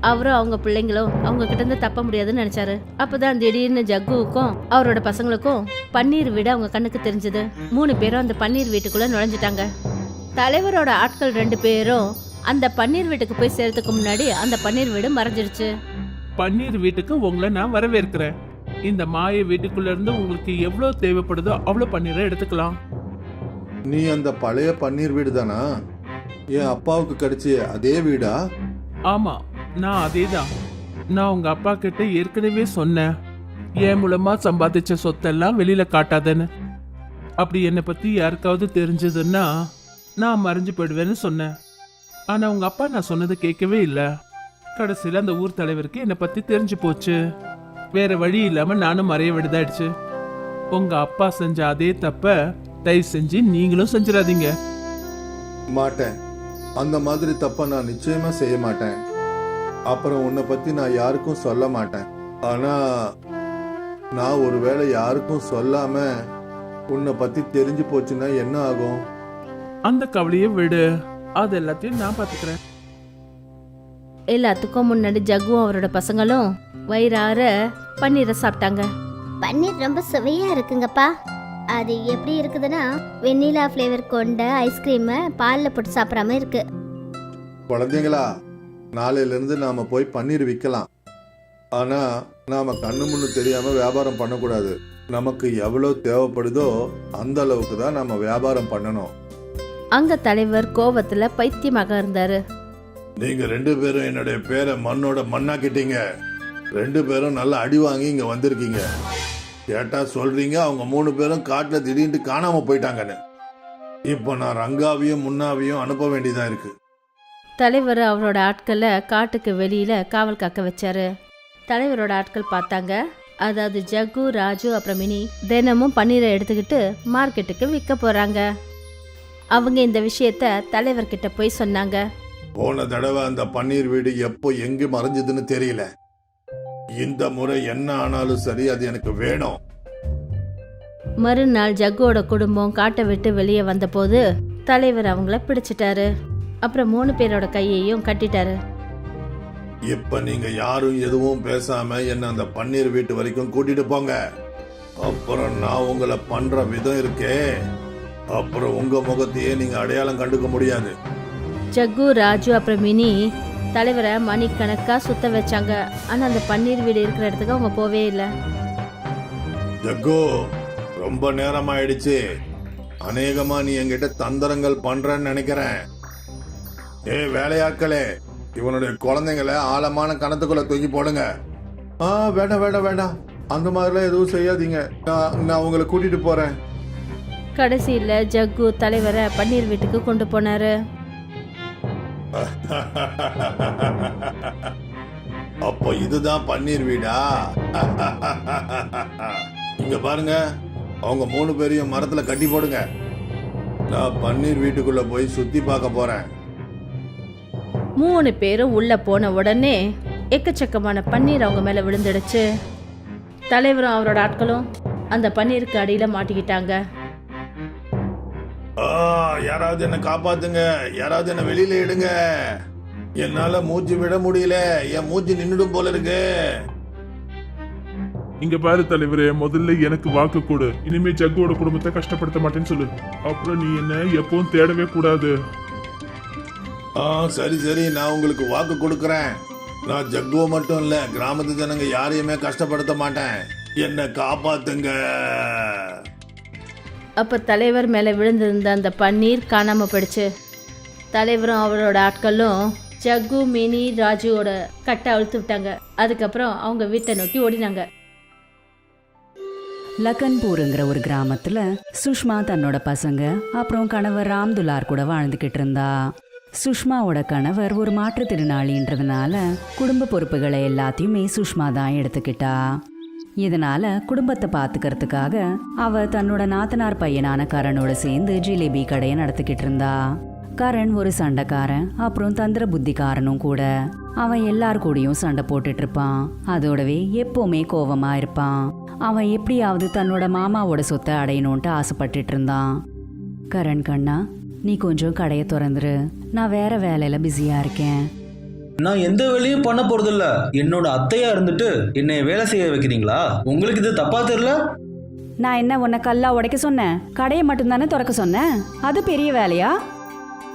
அவரும் அவங்க பிள்ளைங்களும் அவங்க கிட்ட இருந்து தப்ப முடியாதுன்னு நினைச்சாரு. அப்பதான் திடீர்னு ஜக்குவுக்கும் அவரோட பசங்களுக்கும் பன்னீர் வீடு அவங்க கண்ணுக்கு தெரிஞ்சது. 3 பேரும் அந்த பன்னீர் வீட்டுக்குள்ள நுழைஞ்சிட்டாங்க. தலைவரோட ஆட்கள் 2 பேரும் அந்த பன்னீர் வீட்டுக்கு போய் சேர்றதுக்கு முன்னாடி அந்த பன்னீர் வீடு மறைஞ்சிருச்சு. பன்னீர் வீட்டுக்கு உங்களை நான் வரவேற்கிறேன். இந்த மாய வீட்டுக்குள்ள இருந்து உங்களுக்கு எவ்வளவு தேவைப்படுதோ அவ்வளவு பன்னீரை எடுத்துக்கலாம். நீ அந்த பழைய பன்னீர் வீடு தானா? என் அப்பாவுக்கு கிடைச்ச அதே வீடா? ஆமா, நான் அதேதான். நான் உங்க அப்பா கிட்ட ஏற்கனவே சொன்னேன், என் மூலமா சம்பாதிச்ச சொத்தெல்லாம் வெளியில காட்டாதேன்னு. அப்படி என்னை பத்தி யாருக்காவது தெரிஞ்சதுன்னா நான் மறைஞ்சு போயிடுவேன்னு சொன்னேன். ஆனா உங்க அப்பா நான் சொன்னதை கேட்கவே இல்லை. கடைசியில் அந்த ஊர் தலைவருக்கு என்னை பத்தி தெரிஞ்சு போச்சு. வேற வழி இல்லாம நானும் மறைய விடுதாயிடுச்சு. உங்க அப்பா செஞ்ச அதே தப்ப தயவு செஞ்சு நீங்களும் செஞ்சிடாதீங்க. மாட்டேன். அந்த மாதிரி தப்ப நான் நிச்சயமா செய்ய மாட்டேன். அப்புறம் உன்னை பத்தி நான் யாருக்கும் சொல்ல மாட்டேன். ஆனா நான் ஒருவேளை யாருக்கும் சொல்லாம உன்னை பத்தி தெரிஞ்சு போச்சுன்னா என்ன ஆகும்? அந்த கவலையை விடு, அது எல்லாத்தையும் நான் பாத்துக்கிறேன். எல்லாத்துக்கும் முன்னாடி ஜக்குவும் அவரோட பசங்களும் வயிறார பன்னீரை சாப்பிட்டாங்க. பன்னீர் ரொம்ப சுவையா இருக்குங்கப்பா. அது எப்படி இருக்குதுன்னா, வெண்ணிலா ஃப்ளேவர் கொண்ட ஐஸ்கிரீமை பாலில் போட்டு சாப்பிட்றாம இருக்கு. குழந்தைங்களா, நாளையில இருந்து நாம போய் பன்னீர் விற்கலாம். ஆனா நாம கண்ணு முன்னு தெரியாம வியாபாரம் பண்ணக்கூடாது. நமக்கு எவ்வளவு தேவைப்படுதோ அந்த அளவுக்கு தான் நாம வியாபாரம் பண்ணணும். அங்க தலைவர் கோவத்துல பைத்தியமாக இருந்தாரு. நீங்க 2 பேரும் என்னுடைய பேரை மண்ணோட மண்ணாக்கிட்டீங்க. 2 பேரும் நல்லா அடி வாங்கி இங்க வந்திருக்கீங்க. கேட்டா சொல்றீங்க அவங்க 3 பேரும் காட்டுல திடீர்னு காணாம போயிட்டாங்கன்னு. இப்ப நான் ரங்காவையும் முன்னாவையும் அனுப்ப வேண்டியதா இருக்கு. தலைவர் அவரோட ஆட்களை காட்டுக்கு வெளியில காவல் காக்க வச்சாரு. தலைவரோட ஆட்கள் பார்த்தாங்க, அதாவது ஜக்கு, ராஜு அப்புறம் மினி தினமும் பன்னீரை எடுத்துக்கிட்டு மார்க்கெட்டுக்கு விற்க போறாங்க. அவங்க இந்த விஷயத்த தலைவர்கிட்ட போய் சொன்னாங்க. போன தடவை அந்த பன்னீர் வீடு எப்போ எங்க மறைஞ்சதுன்னு தெரியல. இந்த முறை என்ன ஆனாலும் சரி, அது எனக்கு வேணும். மறுநாள் ஜக்குவோட குடும்பம் காட்டை விட்டு வெளியே வந்தபோது தலைவர் அவங்கள பிடிச்சிட்டாரு. அப்புறம் 3 பேரோட கையையும் கட்டிட்டாரு. இப்ப நீங்க யாரும் எதுவும் பேசாம என்ன அந்த பன்னீர் வீட்டு வரைக்கும் கூட்டிட்டு போங்க. அப்புறம் நான் உங்களை பண்ற விதம் இருக்கே, அப்புறம் உங்க முகத்தையே நீங்க அடையாளம் கண்டுக்க முடியாது. ஜக்கு, ராஜு அப்புறம் மினி தலைவரை மணிக்கணக்கா சுத்த வச்சாங்க. ஆனா அந்த பன்னீர் வீடு இருக்கிற இடத்துக்கு அவங்க போவே இல்லை. ஜக்கு, ரொம்ப நேரம் ஆயிடுச்சு. அநேகமா நீ என்கிட்ட தந்திரங்கள் பண்றன்னு நினைக்கிறேன். வேலையாட்களே, இவனுடைய குழந்தைங்களை ஆழமான கணத்துக்குள்ள தூக்கி போடுங்க. வேண்டாம் வேண்டாம் வேண்டாம், அந்த மாதிரிலாம் எதுவும் செய்யாதீங்க. நான் உங்களை கூட்டிட்டு போறேன். கடைசியில ஜக்கு தலைவரை பன்னீர் வீட்டுக்கு கொண்டு போனாரு. அப்போ இதுதான் பன்னீர் வீடா? இங்க பாருங்க, அவங்க 3 பேரையும் மரத்துல கட்டி போடுங்க. நான் பன்னீர் வீட்டுக்குள்ள போய் சுத்தி பார்க்க போறேன். 3 பேரும் உள்ள போன உடனே எக்கச்சக்கமான பன்னீர் அவங்க மேல விழுந்துடுச்சு. தலைவரும் அவரோட ஆட்களும் அந்த பன்னீருக்கு அடியில மாட்டிக்கிட்டாங்க. யாராவது என்ன காப்பாத்துங்க, யாராவது என்ன வெளியில எடுங்க. என்னால மூச்சு விட முடியல, என் மூச்சு நின்னுடும் போல இருக்கு. இங்க பாரு தலைவரே, முதல்ல எனக்கு வாக்கு கொடு. இனிமே ஜக்குவோட குடும்பத்தை கஷ்டப்படுத்த மாட்டேன்னு சொல்லு. அப்புறம் நீ என்ன எப்பவும் தேடவே கூடாது. சரி சரி, நான் உங்களுக்கு வாக்கு கொடுக்கறேன். நான் ஜக்குவ மட்டும் இல்ல, கிராமத்து ஜனங்க யாரையுமே கஷ்டப்படுத்த மாட்டேன். என்ன காப்பாத்துங்க. அப்ப தலைவர் மேல விழுந்திருந்த அந்த பன்னீர் காணாம போயிடுச்சு. தலைவரும் அவரோட ஆட்களும் ஜக்கு, மினி, ராஜுவோட கட்டை அழுத்து விட்டாங்க. அதுக்கப்புறம் அவங்க வீட்டை நோக்கி ஓடினாங்க. லக்கன்பூருங்கிற ஒரு கிராமத்துல சுஷ்மா தன்னோட பசங்க அப்புறம் கணவர் ராம்துலார் கூட வாழ்ந்துகிட்டு இருந்தா. சுஷ்மாவோட கணவர் ஒரு மாற்றுத்திறனாளின்றதுனால குடும்ப பொறுப்புகளை எல்லாத்தையுமே சுஷ்மா தான் எடுத்துக்கிட்டா. இதனால குடும்பத்தை பார்த்துக்கிறதுக்காக அவ தன்னோட நாத்தனார் பையனான கரணோட சேர்ந்து ஜிலேபி கடையை நடத்திக்கிட்டு இருந்தா. கரண் ஒரு சண்டைக்காரன், அப்புறம் தந்திர புத்திக்காரனும் கூட. அவன் எல்லார் கூடயும் சண்டை போட்டுட்டு இருப்பான். அதோடவே எப்பவுமே கோவமா இருப்பான். அவன் எப்படியாவது தன்னோட மாமாவோட சொத்தை அடையணும்ட்டு ஆசைப்பட்டுட்டு இருந்தான். கரண் கண்ணா, நீ கொஞ்சம் கடையை திறந்துரு, நான் வேற வேலையில பிஸியா இருக்கேன். நான் எந்த வேலையும் பண்ண போறதில்ல. என்னோட அத்தையா இருந்துட்டு என்னை வேலை செய்ய வைக்கிறீங்களா? உங்களுக்கு இது தப்பா தெரியல? நான் என்ன உன்னை கல்லா உடைக்க சொன்னேன்? கடையை மட்டும்தானே திறக்க சொன்னேன், அது பெரிய வேலையா?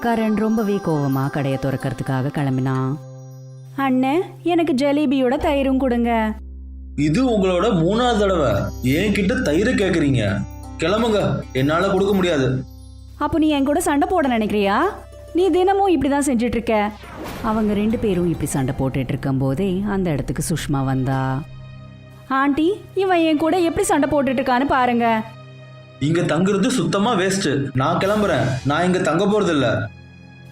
கரண் ரொம்பவே கோவமா கடையை திறக்கிறதுக்காக கிளம்பினான். அண்ணே, எனக்கு ஜலேபியோட தயிரும் கொடுங்க. இது உங்களோட 3வது தடவை என்கிட்ட தயிர் கேக்குறீங்க. கிளம்புங்க, என்னால கொடுக்க முடியாது. அப்போ நீ என் கூட சண்டை போட நினைக்கிறியா? நீ தினமும் இப்படிதான் செஞ்சிட்டு இருக்க. அவங்க 2 பேரும் இப்படி சண்டை போட்டுட்டு இருக்கும் போதே அந்த இடத்துக்கு சுஷ்மா வந்தா. ஆண்டி, இவன் என் கூட எப்படி சண்டை போட்டுட்டு இருக்கான்னு பாருங்க. இங்க தங்குறது சுத்தமா வேஸ்ட். நான் கிளம்புறேன். நான் இங்க தங்க போறது இல்ல.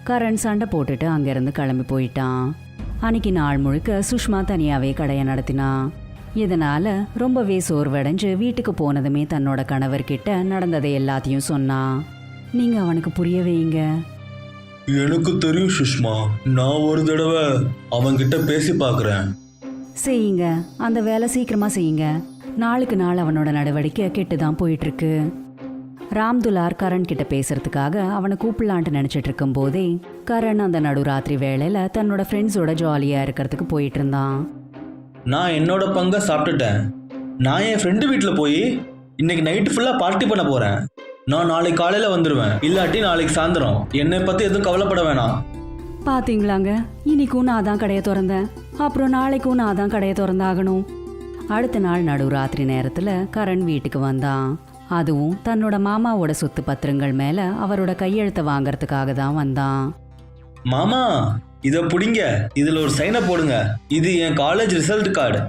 கரண் சண்டை போட்டுட்டு அங்கிருந்து கிளம்பி போயிட்டான். அன்னைக்கு நாள் முழுக்க சுஷ்மா தனியாவே கடையை நடத்தினா. இதனால ரொம்பவே சோர்வடைஞ்சு வீட்டுக்கு போனதுமே தன்னோட கணவர்கிட்ட நடந்ததை எல்லாத்தையும் சொன்னான். நீங்க அவனுக்கு புரிய வைங்க. எனக்கு தெரியும் சுஷ்மா, நான் ஒரு தடவை அவன்கிட்ட பேசி பாக்குறேன். செய்யுங்க, அந்த வேலை சீக்கிரமா செய்யுங்க. நாளுக்கு நாள் அவனோட நடவடிக்கை கெட்டுதான் போயிட்டு இருக்கு. ராம்துலார் கரண் கிட்ட பேசுறதுக்காக அவனை கூப்பிடலான்ட்டு நினைச்சிட்டு இருக்கும் போதே கரண் அந்த நடுராத்திரி வேளையில தன்னோட ஃப்ரெண்ட்ஸோட ஜாலியா இருக்கிறதுக்கு போயிட்டு இருந்தான். நான் என்னோட பங்கை சாப்பிட்டுட்டேன். நான் என் ஃப்ரெண்டு வீட்டில் போய் இன்னைக்கு நைட்டு ஃபுல்லாக பார்ட்டி பண்ண போறேன். நான் நாளைக்கு காலையில வந்துடுவேன், இல்லாட்டி நாளைக்கு சாயந்தரம். என்னை பத்தி எதுவும் கவலைப்பட வேணாம். பாத்தீங்களாங்க, இன்னைக்கும் நான் தான் கடையை திறந்தேன், அப்புறம் நாளைக்கும் நான் தான் கடையை திறந்தாகணும். அடுத்த நாள் நடுராத்திரி நேரத்துல கரண் வீட்டுக்கு வந்தான். அதுவும் தன்னோட மாமாவோட சொத்து பத்திரங்கள் மேல அவரோட கையெழுத்தை வாங்கறதுக்காக தான் வந்தான். மாமா, இதை பிடிங்க, இதுல ஒரு சைனை போடுங்க. இது என் காலேஜ் ரிசல்ட் கார்டு.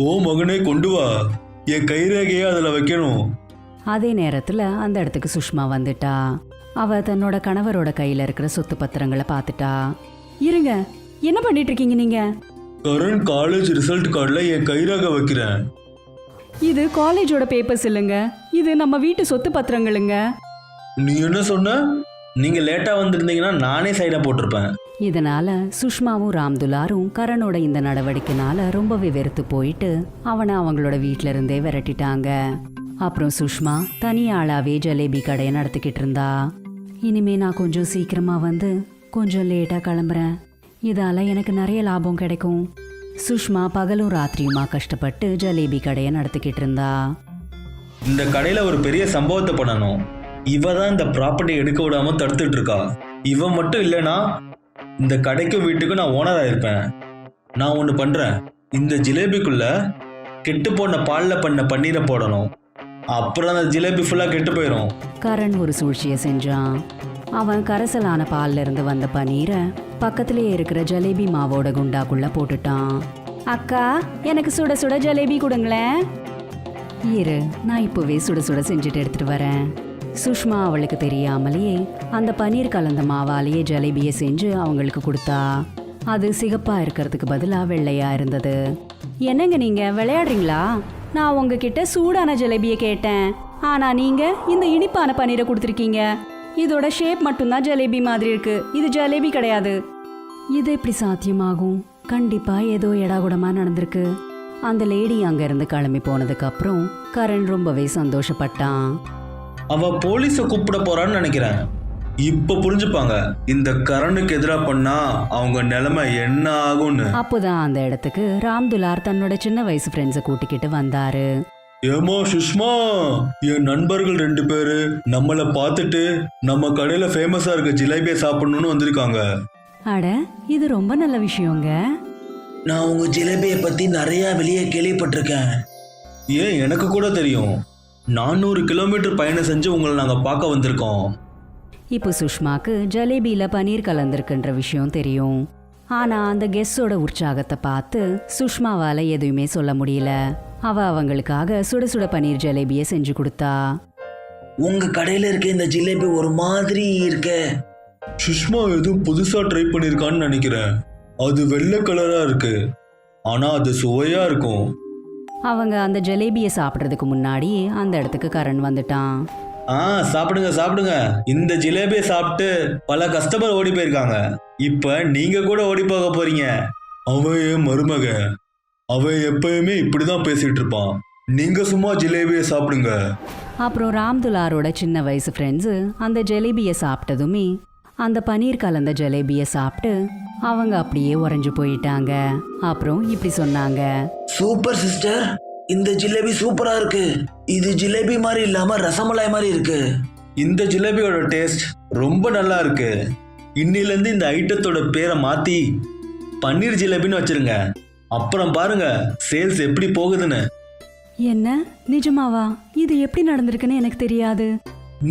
ஓ மகனே, கொண்டு வா, என் கைரேகையை அதுல வைக்கணும். அதே நேரத்துல அந்த இடத்துக்கு சுஷ்மா வந்துட்டா. அவ தன்னோட கணவரோட கையில இருக்கிற சொத்து பத்திரங்களை பார்த்துட்டா. இருங்க, என்ன பண்ணிட்டு இருக்கீங்க நீங்க? கரண் காலேஜ் ரிசல்ட் கார்டுல என் கைரேகை வைக்கிறேன். இது காலேஜோட பேப்பர்ஸ் இல்லைங்க, இது நம்ம வீட்டு சொத்து பத்திரங்களுங்க. நீ என்ன சொன்ன? நீங்க லேட்டா வந்திருந்தீங்கன்னா நானே சைடா போட்டிருப்பேன். இதனால சுஷ்மாவும் ராம்துலாரும் கரணோட இந்த நடவடிக்கைனால ரொம்பவே வெறுத்து போயிட்டு அவனை அவங்களோட வீட்ல இருந்தே விரட்டிட்டாங்க. அப்புறம் சுஷ்மா தனியாளாவே ஜலேபி கடையை நடத்திக்கிட்டு இருந்தா. இனிமே நான் கொஞ்சம் சீக்கிரமா வந்து கொஞ்சம் லேட்டா கிளம்புறேன், இதால எனக்கு நிறைய லாபம் கிடைக்கும். சுஷ்மா பகலும் ராத்திரியுமா கஷ்டப்பட்டு ஜலேபி கடையை நடத்திக்கிட்டு இருந்தா. இந்த கடையில ஒரு பெரிய சம்பவத்தை பண்ணணும். இவ தான் இந்த ப்ராப்பர்ட்டி எடுக்க விடாம தடுத்துட்டு இருக்கா. இவ மட்டும் இல்லைன்னா இந்த கடைக்கும் வீட்டுக்கும் நான் ஓனரா இருப்பேன். நான் ஒன்று பண்றேன், இந்த ஜிலேபிக்குள்ள கெட்டு போன பால்ல பண்ண பன்னீரை போடணும். அப்புறம் அந்த ஜிலேபி ஃபுல்லா கெட்டு போயிடும். கரண் ஒரு சூழ்ச்சியை செஞ்சான். அவன் கரைசலான பால்ல இருந்து வந்த பன்னீரை பக்கத்திலேயே இருக்கிற ஜலேபி மாவோட குண்டாக்குள்ள போட்டுட்டான். அக்கா, எனக்கு சுட சுட ஜலேபி கொடுங்களேன். இரு, நான் இப்போவே சுட சுட செஞ்சுட்டு எடுத்துட்டு வரேன். சுஷ்மா அவளுக்கு தெரியாமலேயே அந்த பன்னீர் கலந்த மாவாலேயே ஜலேபியை செஞ்சு அவங்களுக்கு கொடுத்தா. அது சிகப்பா இருக்கிறதுக்கு பதிலா வெள்ளையா இருந்தது. என்னங்க நீங்க விளையாடுறீங்களா? நான் உங்ககிட்ட சூடான ஜலேபியை கேட்டேன், ஆனா நீங்க இந்த இனிப்பான பன்னீரை கொடுத்துருக்கீங்க. இதோட ஷேப் மட்டும்தான் ஜலேபி மாதிரி இருக்கு, இது ஜலேபி கிடையாது. இது எப்படி சாத்தியமாகும்? கண்டிப்பா ஏதோ எடாகுடமா நடந்திருக்கு. அந்த லேடி அங்க இருந்து கிளம்பி போனதுக்கு அப்புறம் கரண் ரொம்பவே சந்தோஷப்பட்டான். அவ போலீஸ கூப்பிட போறான்னு நினைக்கிறேன். இப்ப புரிஞ்சுப்பாங்க இந்த கரனுக்கு எதிராக பண்ணா அவங்க நிலைமை என்ன ஆகும்னு. அப்போதான் அந்த இடத்துக்கு ராம்துலார் தன்னோட சின்ன வயசு ஃப்ரெண்ட்ஸை கூட்டிக்கிட்டு வந்தாரு. ஏமா சுஷ்மா, என் நண்பர்கள் 2 பேரு நம்மள பார்த்துட்டு நம்ம கடையில ஃபேமஸா இருக்க ஜிலேபியை சாப்பிடணும்னு வந்திருக்காங்க. அட, இது ரொம்ப நல்ல விஷயங்க. நான் உங்க ஜிலேபியை பத்தி நிறைய வெளியே கேள்விப்பட்டிருக்கேன். ஏன், எனக்கு கூட தெரியும். 400 கிலோமீட்டர் பயணம் செஞ்சு உங்களை நாங்க பார்க்க வந்திருக்கோம். இப்போ சுஷ்மாக்கு ஜலேபியில பன்னீர் கலந்திருக்குன்ற விஷயம் தெரியும். ஆனா அந்த கெஸ்ஸோட உற்சாகத்தை பார்த்து சுஷ்மாவால எதுவுமே சொல்ல முடியல. அவ அவங்களுக்காக சுட சுட பன்னீர் ஜலேபியை செஞ்சு கொடுத்தா. உங்க கடையில இருக்க இந்த ஜிலேபி ஒரு மாதிரி இருக்க. சுஷ்மா எதுவும் புதுசா ட்ரை பண்ணிருக்கான்னு நினைக்கிறேன். அது வெள்ளை கலரா இருக்கு, ஆனா அது சுவையா இருக்கும். அவங்க அந்த ஜலேபியை சாப்பிட்றதுக்கு முன்னாடி அந்த இடத்துக்கு கரண் வந்துட்டான். சாப்பிடுங்க சாப்பிடுங்க. இந்த ஜிலேபியை சாப்பிட்டு பல கஸ்டமர் ஓடி போயிருக்காங்க. இப்ப நீங்க கூட ஓடி போக போறீங்க. அவன் என் மருமக, அவன் எப்பயுமே இப்படிதான் பேசிட்டு இருப்பான். நீங்க சும்மா ஜிலேபியை சாப்பிடுங்க. அப்புறம் ராம்துலாரோட சின்ன வயசு ஃப்ரெண்ட்ஸு அந்த ஜலேபியை சாப்பிட்டதுமே அந்த பன்னீர் கலந்த ஜலேபியை சாப்பிட்டு அவங்க அப்படியே உறைஞ்சு போயிட்டாங்க. அப்புறம் இப்படி சொன்னாங்க, சூப்பர் சிஸ்டர், இந்த ஜிலேபி சூப்பரா இருக்கு. இது ஜிலேபி மாதிரி இல்லாம ரசமலாய் மாதிரி இருக்கு. இந்த ஜிலேபியோட டேஸ்ட் ரொம்ப நல்லா இருக்கு. இன்னில இருந்து இந்த ஐட்டத்தோட பேரை மாத்தி பன்னீர் ஜிலேபின்னு வச்சிருங்க. அப்புறம் பாருங்க சேல்ஸ் எப்படி போகுதுன்னு. என்ன நிஜமாவா? இது எப்படி நடந்திருக்குன்னு எனக்கு தெரியாது.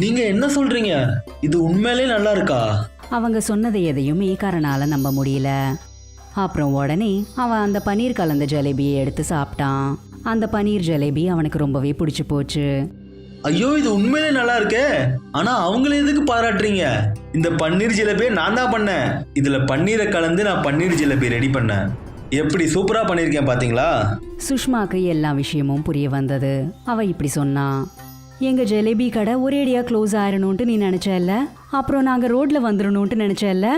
நீங்க என்ன சொல்றீங்க? இது உண்மையிலே நல்லா இருக்கா? அவங்க சொன்னதை எதையுமே கரனால நம்ப முடியல. அப்புறம் உடனே அவன் அந்த பன்னீர் கலந்த ஜலேபியை எடுத்து சாப்பிட்டான். அந்த பன்னீர் ஜலேபி அவனுக்கு ரொம்பவே பிடிச்சு போச்சு. ஐயோ, இது உண்மையிலே நல்லா இருக்கே. ஆனா அவங்கள எதுக்கு பாராட்டுறீங்க? இந்த பன்னீர் ஜிலேபியை நான் தான் பண்ணேன். இதுல பன்னீரை கலந்து நான் பன்னீர் ஜிலேபி ரெடி பண்ணேன். எப்படி சூப்பரா பண்ணிருக்கேன் பாத்தீங்களா? சுஷ்மாக்கு எல்லா விஷயமும் புரிய வந்தது. அவ இப்படி சொன்னா, எங்க ஜலேபி கடை ஒரேடியா க்ளோஸ் ஆயிரணும்ட்டு நீ நினைச்சல, அப்புறம் நாங்க ரோட்ல வந்துடணும்ட்டு நினைச்சல.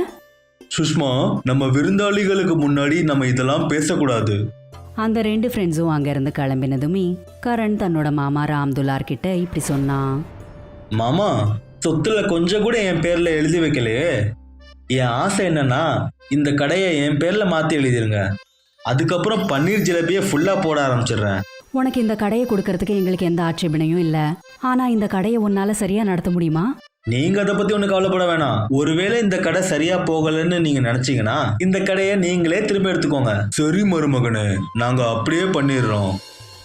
சுஷ்மா, நம்ம விருந்தாளிகளுக்கு முன்னாடி நம்ம இதெல்லாம் பேசக்கூடாது. அந்த 2 ஃப்ரெண்ட்ஸும் அங்கிருந்து கிளம்பினதுமே கரண் தன்னோட மாமா ராம்துலார் கிட்ட இப்படி சொன்னான். மாமா, சொத்துல கொஞ்சம் கூட என் பேர்ல எழுதி வைக்கலையே. என் ஆசை என்னன்னா இந்த கடையை என் பேர்ல மாத்தி எழுதிருங்க. அதுக்கப்புறம் பன்னீர் ஜிலேபியை ஃபுல்லா போட ஆரம்பிச்சிடுறேன். உனக்கு இந்த கடையை கொடுக்கறதுக்கு எங்களுக்கு எந்த ஆட்சேபனையும் இல்ல. ஆனா இந்த கடையை உன்னால சரியா நடத்த முடியுமா? நீங்க அதை பத்தி ஒண்ணு கவலைப்பட வேணாம். ஒருவேளை இந்த கடை சரியா போகலன்னு நீங்க நினைச்சீங்கன்னா இந்த கடையை நீங்களே திரும்ப எடுத்துக்கோங்க. சரி மருமகனே, நாங்க அப்படியே பண்ணிடுறோம்.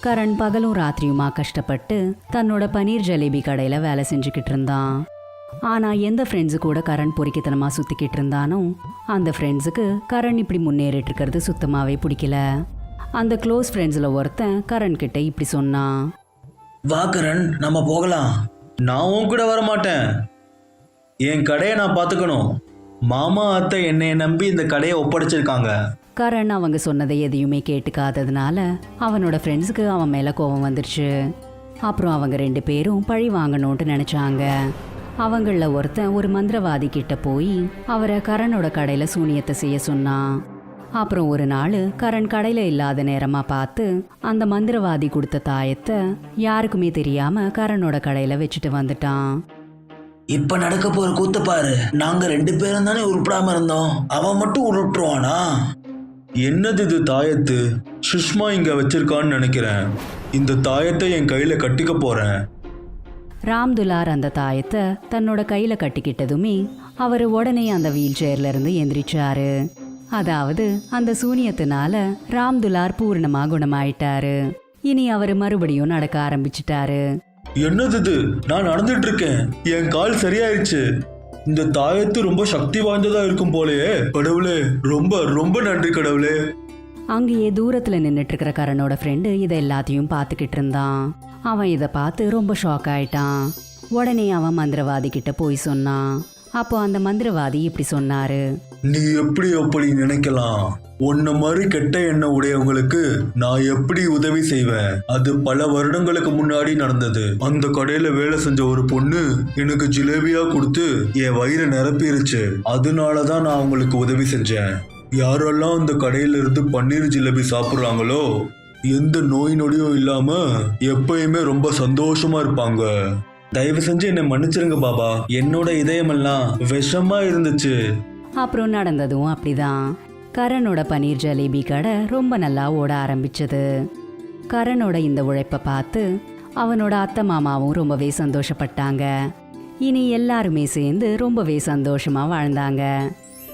கரண் பகலும் ராத்திரியுமா கஷ்டப்பட்டு தன்னோட பன்னீர் ஜலேபி கடையில வேலை செஞ்சுக்கிட்டு இருந்தான். ஆனா எந்த ஃப்ரெண்ட்ஸு கூட கரண் பொறுக்கித்தனமா சுத்திக்கிட்டு இருந்தானோ அந்த ஃப்ரெண்ட்ஸுக்கு கரண் இப்படி முன்னேறிட்டு இருக்கிறது சுத்தமாவே பிடிக்கல. அந்த க்ளோஸ் ஃப்ரெண்ட்ஸ்ல ஒருத்தன் கரண் கிட்ட இப்படி சொன்னான். வா கரண், நம்ம போகலாம். நான் உன் கூட வர மாட்டேன். என் கடையை நான் பாத்துக்கணும். மாமா அத்தை என்னைய நம்பி இந்த கடையை ஒப்படைச்சிருக்காங்க. கரண் அவங்க சொன்னதை எதையுமே கேட்டுக்காததுனால அவனோட ஃப்ரெண்ட்ஸுக்கு அவன் மேல கோபம் வந்துருச்சு. அப்புறம் அவங்க 2 பேரும் பழி வாங்கணும்ட்டு நினைச்சாங்க. அவங்கள ஒருத்தன் ஒரு மந்திரவாதி கிட்ட போய் அவரை கரணோட கடையில சூனியத்தை செய்ய சொன்னான். அப்புறம் ஒரு நாள் கரண் கடையில இல்லாத நேரமா பார்த்து அந்த மந்திரவாதி கொடுத்த தாயத்தை யாருக்குமே தெரியாம கரணோட கடையில வச்சுட்டு வந்துட்டான். இப்ப நடக்க போற கூத்த பாரு. நாங்க 2 பேரும் தானே உருப்படாம இருந்தோம், அவன் மட்டும் உருட்டுவானா? என்னது இது தாயத்து? சுஷ்மா இங்க வச்சிருக்கான்னு நினைக்கிறேன். இந்த தாயத்தை என் கையில கட்டிக்க போறேன். ராம்துலார் அந்த தாயத்தை தன்னோட கையில கட்டிக்கிட்டதுமே அவர் உடனே அந்த வீல் சேர்ல இருந்து எந்திரிச்சாரு. அதாவது அந்த சூனியத்தினால ராம்துலார் பூர்ணமா குணமாயிட்டாரு. இனி அவர் மறுபடியும் நடக்க ஆரம்பிச்சிட்டாரு. என்னது இது? நான் நடந்துட்டு இருக்கேன், என் கால் சரியாயிருச்சு. இந்த தாயத்து ரொம்ப சக்தி வாய்ந்ததா இருக்கும் போலயே. கடவுளே, ரொம்ப ரொம்ப நன்றி கடவுளே. அங்கேயே தூரத்துல நின்னுட்டு இருக்கிற கரணோட ஃப்ரெண்டு இதை எல்லாத்தையும் பார்த்துக்கிட்டு இருந்தான். அவன் இதை பார்த்து ரொம்ப ஷாக் ஆயிட்டான். உடனே அவன் மந்திரவாதி கிட்ட போய் சொன்னான். அப்போ அந்த மந்திரவாதி இப்படி சொன்னாரு. நீ எப்படி அப்படி நினைக்கலாம்? உன்ன மாதிரி கெட்ட எண்ணம் உடையவங்களுக்கு நான் எப்படி உதவி செய்வேன்? அது பல வருடங்களுக்கு முன்னாடி நடந்தது. அந்த கடையில வேலை செஞ்ச ஒரு பொண்ணு எனக்கு ஜிலேபியா கொடுத்து என் வயிறை நிரப்பிருச்சு. அதனாலதான் நான் அவங்களுக்கு உதவி செஞ்சேன். யாரெல்லாம் அந்த கடையில இருந்து பன்னீர் ஜிலேபி சாப்பிடுறாங்களோ எந்த நோய் நொடியும் இல்லாம எப்பயுமே ரொம்ப சந்தோஷமா இருப்பாங்க. தயவு செஞ்சு என்னை மன்னிச்சிருங்க பாபா. என்னோட இதயமெல்லாம் விஷமா இருந்துச்சு. அப்புறம் நடந்ததும் அப்படிதான். கரணோட பன்னீர் ஜலேபி கடை ரொம்ப நல்லா ஓட ஆரம்பிச்சது. கரணோட இந்த உழைப்பை பார்த்து அவனோட அத்தை மாமாவும் ரொம்பவே சந்தோஷப்பட்டாங்க. இனி எல்லாருமே சேர்ந்து ரொம்பவே சந்தோஷமா வாழ்ந்தாங்க.